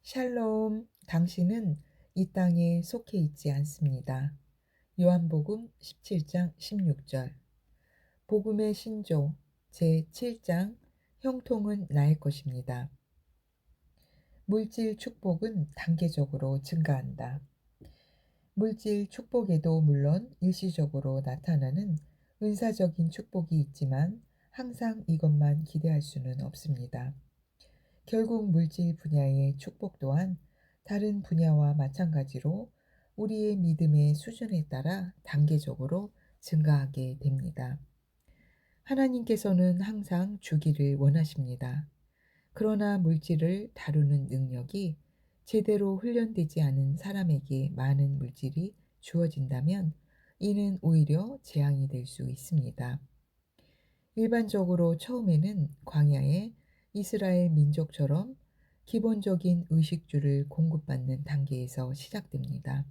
샬롬, 당신은 이 땅에 속해 있지 않습니다. 요한복음 17장 16절. 복음의 신조 제7장 형통은 나의 것입니다. 물질 축복은 단계적으로 증가한다. 물질 축복에도 물론 일시적으로 나타나는 은사적인 축복이 있지만 항상 이것만 기대할 수는 없습니다. 결국 물질 분야의 축복 또한 다른 분야와 마찬가지로 우리의 믿음의 수준에 따라 단계적으로 증가하게 됩니다. 하나님께서는 항상 주기를 원하십니다. 그러나 물질을 다루는 능력이 제대로 훈련되지 않은 사람에게 많은 물질이 주어진다면 이는 오히려 재앙이 될 수 있습니다. 일반적으로 처음에는 광야에 이스라엘 민족처럼 기본적인 의식주를 공급받는 단계에서 시작됩니다.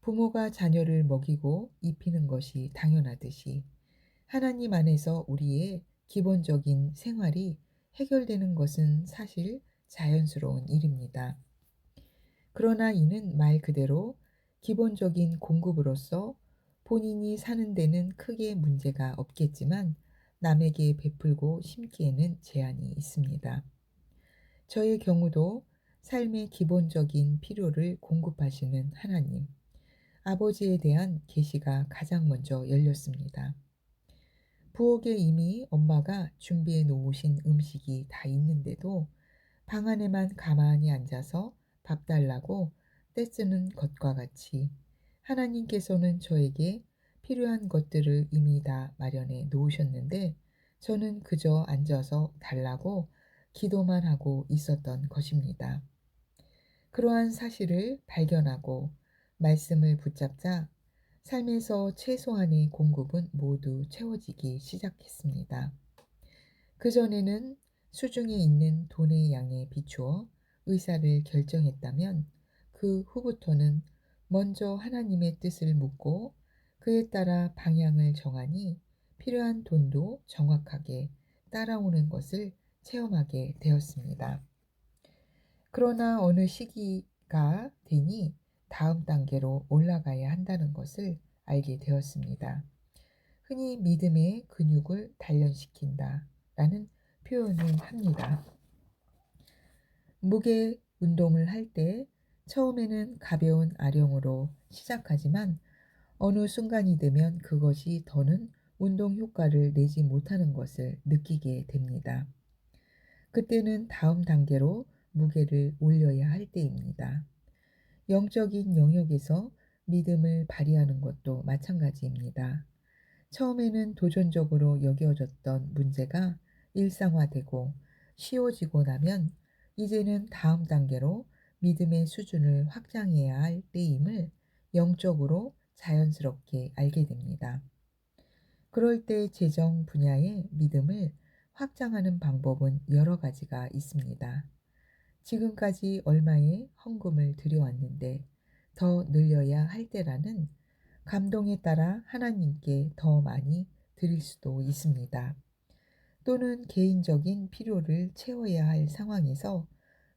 부모가 자녀를 먹이고 입히는 것이 당연하듯이 하나님 안에서 우리의 기본적인 생활이 해결되는 것은 사실 자연스러운 일입니다. 그러나 이는 말 그대로 기본적인 공급으로서 본인이 사는 데는 크게 문제가 없겠지만 남에게 베풀고 심기에는 제한이 있습니다. 저의 경우도 삶의 기본적인 필요를 공급하시는 하나님, 아버지에 대한 계시가 가장 먼저 열렸습니다. 부엌에 이미 엄마가 준비해 놓으신 음식이 다 있는데도 방 안에만 가만히 앉아서 밥 달라고 떼쓰는 것과 같이 하나님께서는 저에게 필요한 것들을 이미 다 마련해 놓으셨는데 저는 그저 앉아서 달라고 기도만 하고 있었던 것입니다. 그러한 사실을 발견하고 말씀을 붙잡자 삶에서 최소한의 공급은 모두 채워지기 시작했습니다. 그전에는 수중에 있는 돈의 양에 비추어 의사를 결정했다면 그 후부터는 먼저 하나님의 뜻을 묻고 그에 따라 방향을 정하니 필요한 돈도 정확하게 따라오는 것을 체험하게 되었습니다. 그러나 어느 시기가 되니 다음 단계로 올라가야 한다는 것을 알게 되었습니다. 흔히 믿음의 근육을 단련시킨다 라는 표현을 합니다. 무게 운동을 할 때 처음에는 가벼운 아령으로 시작하지만 어느 순간이 되면 그것이 더는 운동 효과를 내지 못하는 것을 느끼게 됩니다. 그때는 다음 단계로 무게를 올려야 할 때입니다. 영적인 영역에서 믿음을 발휘하는 것도 마찬가지입니다. 처음에는 도전적으로 여겨졌던 문제가 일상화되고 쉬워지고 나면 이제는 다음 단계로 믿음의 수준을 확장해야 할 때임을 영적으로 자연스럽게 알게 됩니다. 그럴 때 재정 분야의 믿음을 확장하는 방법은 여러 가지가 있습니다. 지금까지 얼마의 헌금을 들여왔는데 더 늘려야 할 때라는 감동에 따라 하나님께 더 많이 드릴 수도 있습니다. 또는 개인적인 필요를 채워야 할 상황에서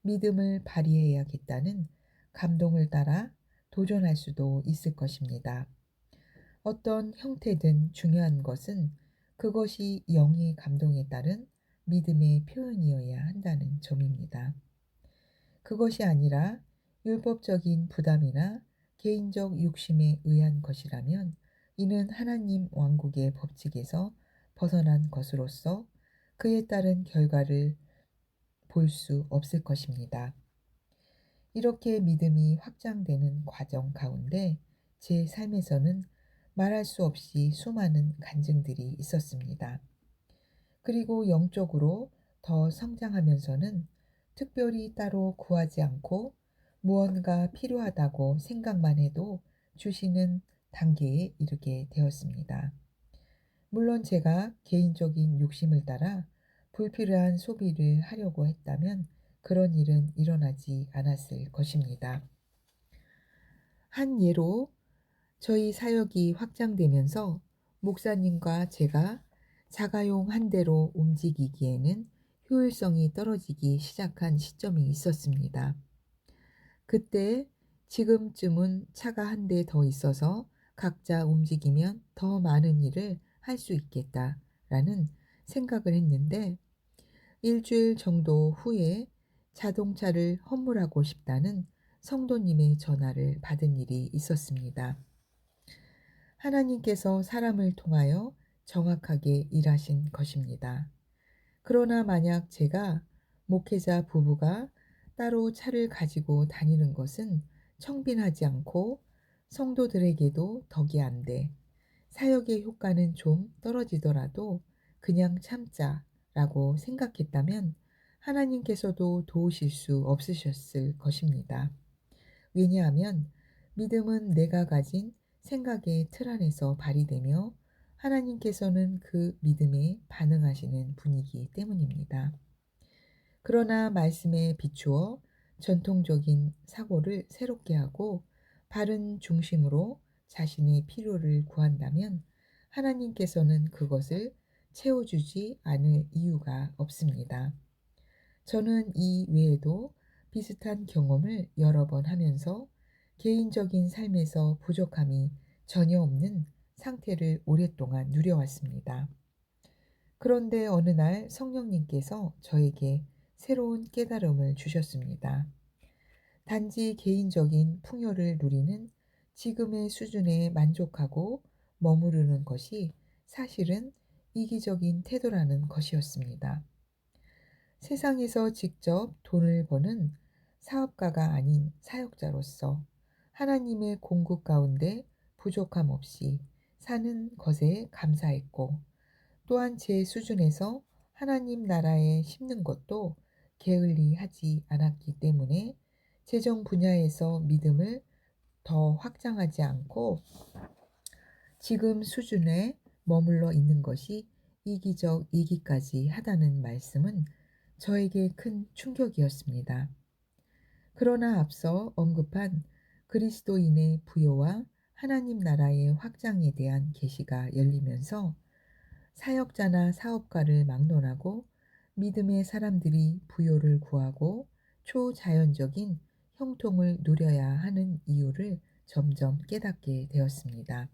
믿음을 발휘해야겠다는 감동을 따라 도전할 수도 있을 것입니다. 어떤 형태든 중요한 것은 그것이 영의 감동에 따른 믿음의 표현이어야 한다는 점입니다. 그것이 아니라 율법적인 부담이나 개인적 욕심에 의한 것이라면 이는 하나님 왕국의 법칙에서 벗어난 것으로서 그에 따른 결과를 볼 수 없을 것입니다. 이렇게 믿음이 확장되는 과정 가운데 제 삶에서는 말할 수 없이 수많은 간증들이 있었습니다. 그리고 영적으로 더 성장하면서는 특별히 따로 구하지 않고 무언가 필요하다고 생각만 해도 주시는 단계에 이르게 되었습니다. 물론 제가 개인적인 욕심을 따라 불필요한 소비를 하려고 했다면 그런 일은 일어나지 않았을 것입니다. 한 예로 저희 사역이 확장되면서 목사님과 제가 자가용 한 대로 움직이기에는 효율성이 떨어지기 시작한 시점이 있었습니다. 그때 지금쯤은 차가 한 대 더 있어서 각자 움직이면 더 많은 일을 할 수 있겠다라는 생각을 했는데 일주일 정도 후에 자동차를 헌물하고 싶다는 성도님의 전화를 받은 일이 있었습니다. 하나님께서 사람을 통하여 정확하게 일하신 것입니다. 그러나 만약 제가 목회자 부부가 따로 차를 가지고 다니는 것은 청빈하지 않고 성도들에게도 덕이 안 돼 사역의 효과는 좀 떨어지더라도 그냥 참자라고 생각했다면 하나님께서도 도우실 수 없으셨을 것입니다. 왜냐하면 믿음은 내가 가진 생각의 틀 안에서 발휘되며 하나님께서는 그 믿음에 반응하시는 분이기 때문입니다. 그러나 말씀에 비추어 전통적인 사고를 새롭게 하고 바른 중심으로 자신의 필요를 구한다면 하나님께서는 그것을 채워주지 않을 이유가 없습니다. 저는 이 외에도 비슷한 경험을 여러 번 하면서 개인적인 삶에서 부족함이 전혀 없는 상태를 오랫동안 누려왔습니다. 그런데 어느 날 성령님께서 저에게 새로운 깨달음을 주셨습니다. 단지 개인적인 풍요를 누리는 지금의 수준에 만족하고 머무르는 것이 사실은 이기적인 태도라는 것이었습니다. 세상에서 직접 돈을 버는 사업가가 아닌 사역자로서 하나님의 공급 가운데 부족함 없이 사는 것에 감사했고 또한 제 수준에서 하나님 나라에 심는 것도 게을리 하지 않았기 때문에 재정 분야에서 믿음을 더 확장하지 않고 지금 수준에 머물러 있는 것이 이기적이기까지 하다는 말씀은 저에게 큰 충격이었습니다. 그러나 앞서 언급한 그리스도인의 부요와 하나님 나라의 확장에 대한 계시가 열리면서 사역자나 사업가를 막론하고 믿음의 사람들이 부요를 구하고 초자연적인 형통을 누려야 하는 이유를 점점 깨닫게 되었습니다.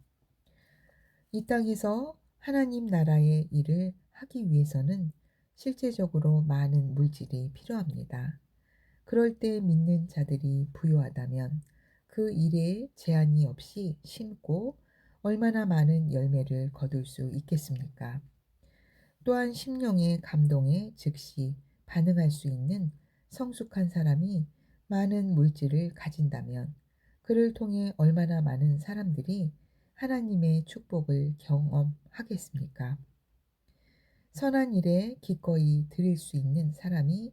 이 땅에서 하나님 나라의 일을 하기 위해서는 실제적으로 많은 물질이 필요합니다. 그럴 때 믿는 자들이 부요하다면 그 일에 제한이 없이 심고 얼마나 많은 열매를 거둘 수 있겠습니까? 또한 심령의 감동에 즉시 반응할 수 있는 성숙한 사람이 많은 물질을 가진다면 그를 통해 얼마나 많은 사람들이 하나님의 축복을 경험하겠습니까? 선한 일에 기꺼이 드릴 수 있는 사람이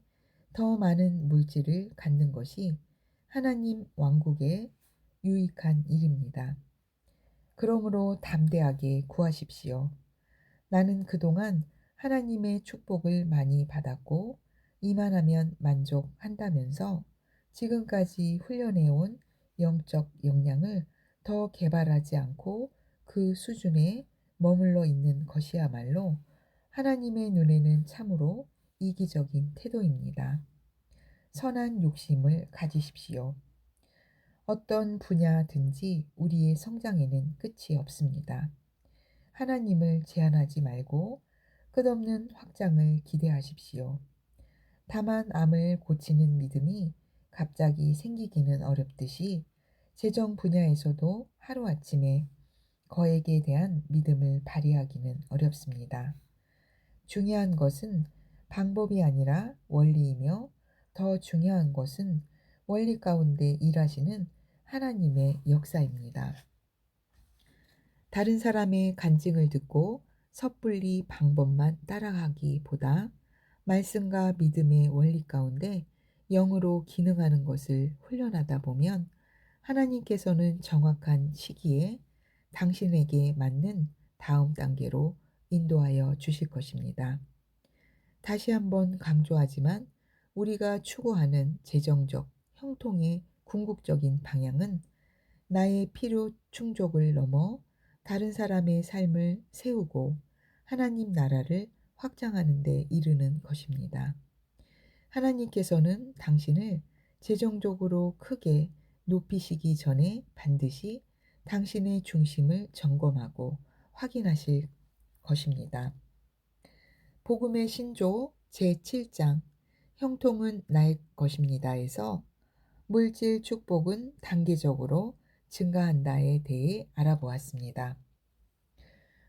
더 많은 물질을 갖는 것이 하나님 왕국에 유익한 일입니다. 그러므로 담대하게 구하십시오. 나는 그동안 하나님의 축복을 많이 받았고 이만하면 만족한다면서 지금까지 훈련해온 영적 역량을 더 개발하지 않고 그 수준에 머물러 있는 것이야말로 하나님의 눈에는 참으로 이기적인 태도입니다. 선한 욕심을 가지십시오. 어떤 분야든지 우리의 성장에는 끝이 없습니다. 하나님을 제한하지 말고 끝없는 확장을 기대하십시오. 다만 암을 고치는 믿음이 갑자기 생기기는 어렵듯이 재정 분야에서도 하루아침에 거액에 대한 믿음을 발휘하기는 어렵습니다. 중요한 것은 방법이 아니라 원리이며 더 중요한 것은 원리 가운데 일하시는 하나님의 역사입니다. 다른 사람의 간증을 듣고 섣불리 방법만 따라가기보다 말씀과 믿음의 원리 가운데 영으로 기능하는 것을 훈련하다 보면 하나님께서는 정확한 시기에 당신에게 맞는 다음 단계로 인도하여 주실 것입니다. 다시 한번 강조하지만 우리가 추구하는 재정적 형통의 궁극적인 방향은 나의 필요 충족을 넘어 다른 사람의 삶을 세우고 하나님 나라를 확장하는 데 이르는 것입니다. 하나님께서는 당신을 재정적으로 크게 높이시기 전에 반드시 당신의 중심을 점검하고 확인하실 것입니다. 복음의 신조 제7장 형통은 나의 것입니다에서 물질 축복은 단계적으로 증가한다에 대해 알아보았습니다.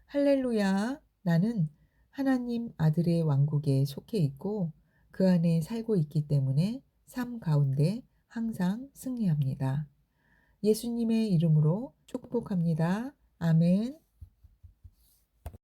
할렐루야, 나는 하나님 아들의 왕국에 속해 있고 그 안에 살고 있기 때문에 삶 가운데 항상 승리합니다. 예수님의 이름으로 축복합니다. 아멘.